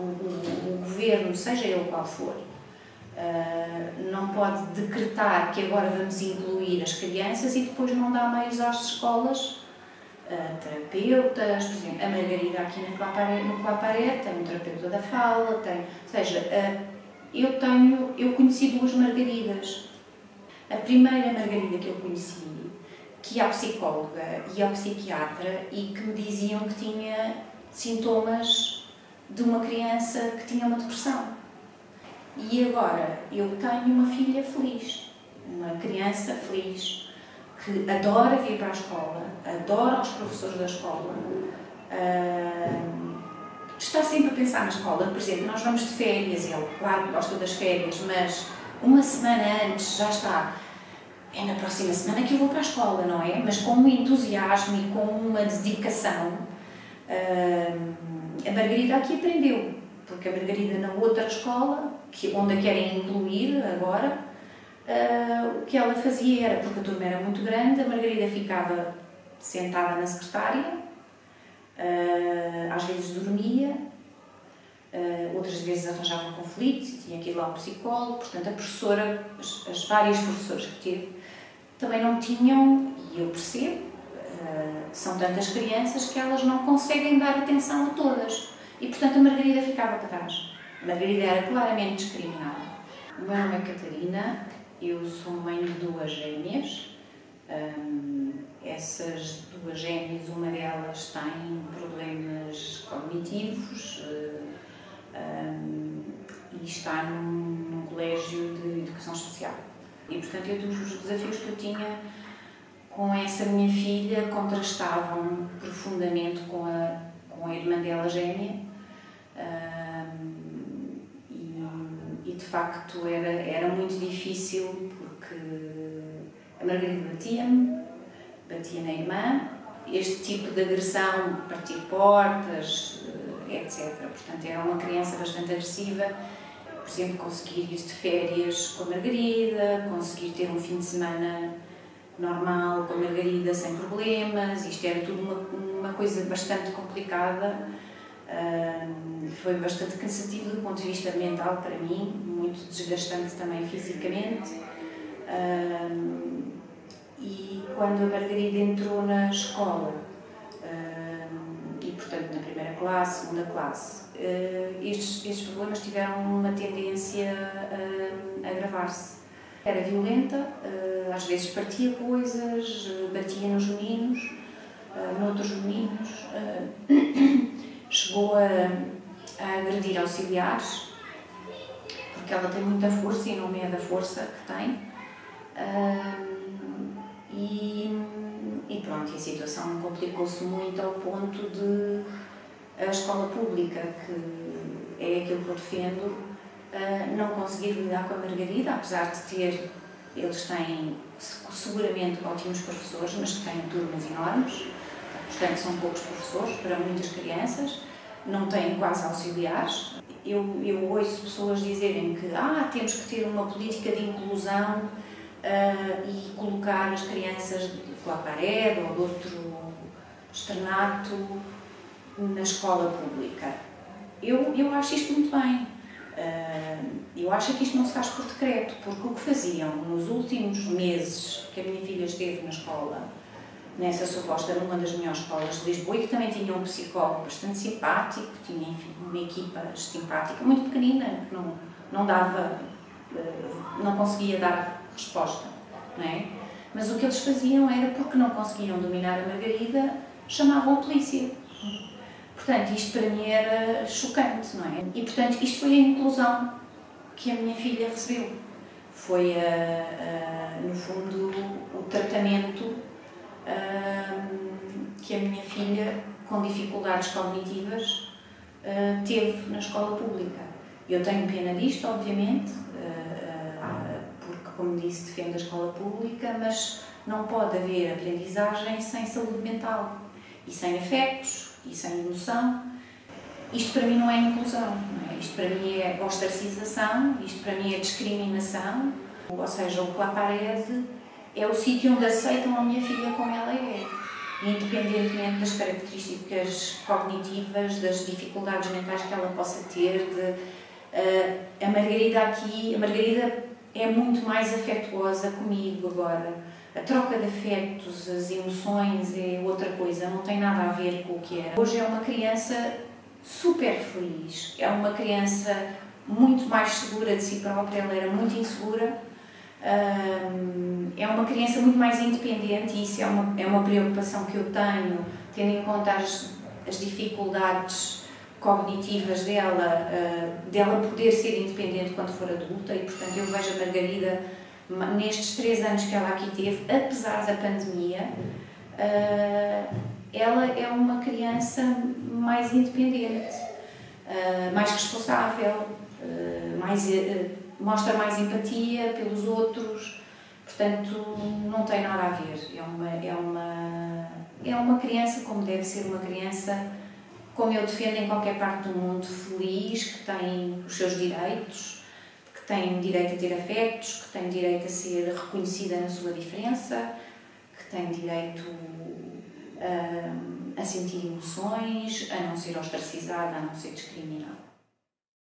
o governo, seja ele qual for, não pode decretar que agora vamos incluir as crianças e depois não dá meios às escolas, terapeutas, por exemplo, a Margarida aqui no Claparé tem um terapeuta da fala, ou seja, eu conheci duas Margaridas. A primeira Margarida que eu conheci, que ia à psicóloga e ao psiquiatra e que me diziam que tinha sintomas de uma criança que tinha uma depressão. E agora eu tenho uma filha feliz, uma criança feliz, que adora vir para a escola, adora os professores da escola, está sempre a pensar na escola. Por exemplo, nós vamos de férias, ele, claro que gosta das férias, mas uma semana antes já está. É na próxima semana que eu vou para a escola, não é? Mas com um entusiasmo e com uma dedicação. A Margarida aqui aprendeu, porque a Margarida na outra escola, onde a querem incluir agora, o que ela fazia era, porque a turma era muito grande, a Margarida ficava sentada na secretária, às vezes dormia, outras vezes arranjava conflitos e tinha que ir lá ao psicólogo. Portanto, a professora, as várias professoras que teve, também não tinham, e eu percebo, são tantas crianças que elas não conseguem dar atenção a todas. E, portanto, a Margarida ficava para trás. A Margarida era claramente discriminada. O meu nome é Catarina, eu sou mãe de duas gêmeas. Essas duas gêmeas, uma delas tem problemas cognitivos e está num colégio de educação especial. E, portanto, os desafios que eu tinha com essa minha filha contrastavam profundamente com a irmã dela gêmea. E de facto era muito difícil, porque a Margarida batia na irmã, este tipo de agressão, partir portas, etc. Portanto, era uma criança bastante agressiva. Por exemplo, conseguir ir de férias com a Margarida, conseguir ter um fim de semana normal com a Margarida sem problemas, isto era tudo uma coisa bastante complicada. Foi bastante cansativo do ponto de vista mental para mim, muito desgastante também fisicamente. E quando a Margarida entrou na escola, e portanto na primeira classe, segunda classe, estes problemas tiveram uma tendência a agravar-se. Era violenta, às vezes partia coisas, batia nos meninos, noutros meninos, chegou a agredir auxiliares, porque ela tem muita força e não é da força que tem. E pronto, a situação complicou-se muito ao ponto de a escola pública, que é aquilo que eu defendo, não conseguir lidar com a Margarida, apesar de eles têm seguramente ótimos professores, mas que têm turmas enormes, portanto são poucos professores para muitas crianças, não têm quase auxiliares. Eu ouço pessoas dizerem que temos que ter uma política de inclusão e colocar as crianças de Claparé ou de outro externato na escola pública. Eu acho isto muito bem. Eu acho que isto não se faz por decreto, porque o que faziam nos últimos meses que a minha filha esteve na escola, nessa suposta, numa das melhores escolas de Lisboa, e que também tinha um psicólogo bastante simpático, tinha, enfim, uma equipa simpática, muito pequenina, que não conseguia dar resposta, não é? Mas o que eles faziam era, porque não conseguiam dominar a Margarida, chamavam a polícia. Portanto, isto para mim era chocante, não é? E, portanto, isto foi a inclusão que a minha filha recebeu. Foi, no fundo, o tratamento que a minha filha, com dificuldades cognitivas, teve na escola pública. Eu tenho pena disto, obviamente, porque, como disse, defendo a escola pública, mas não pode haver aprendizagem sem saúde mental e sem afetos e sem emoção. Isto para mim não é inclusão, não é? Isto para mim é ostracização, isto para mim é discriminação. Ou seja, o Claparé é o sítio onde aceitam a minha filha como ela é. independentemente das características cognitivas, das dificuldades mentais que ela possa ter. A Margarida é muito mais afetuosa comigo agora. A troca de afetos, as emoções é outra coisa, não tem nada a ver com o que era. Hoje é uma criança super feliz, é uma criança muito mais segura de si própria, ela era muito insegura, é uma criança muito mais independente e isso é uma preocupação que eu tenho, tendo em conta as dificuldades cognitivas dela poder ser independente quando for adulta e, portanto, eu vejo a Margarida, nestes 3 anos que ela aqui teve, apesar da pandemia, ela é uma criança mais independente, mais responsável, mostra mais empatia pelos outros, portanto, não tem nada a ver. É uma criança como deve ser uma criança, como eu defendo em qualquer parte do mundo, feliz, que tem os seus direitos, que tem direito a ter afetos, que tem direito a ser reconhecida na sua diferença, que tem direito a sentir emoções, a não ser ostracizada, a não ser discriminada.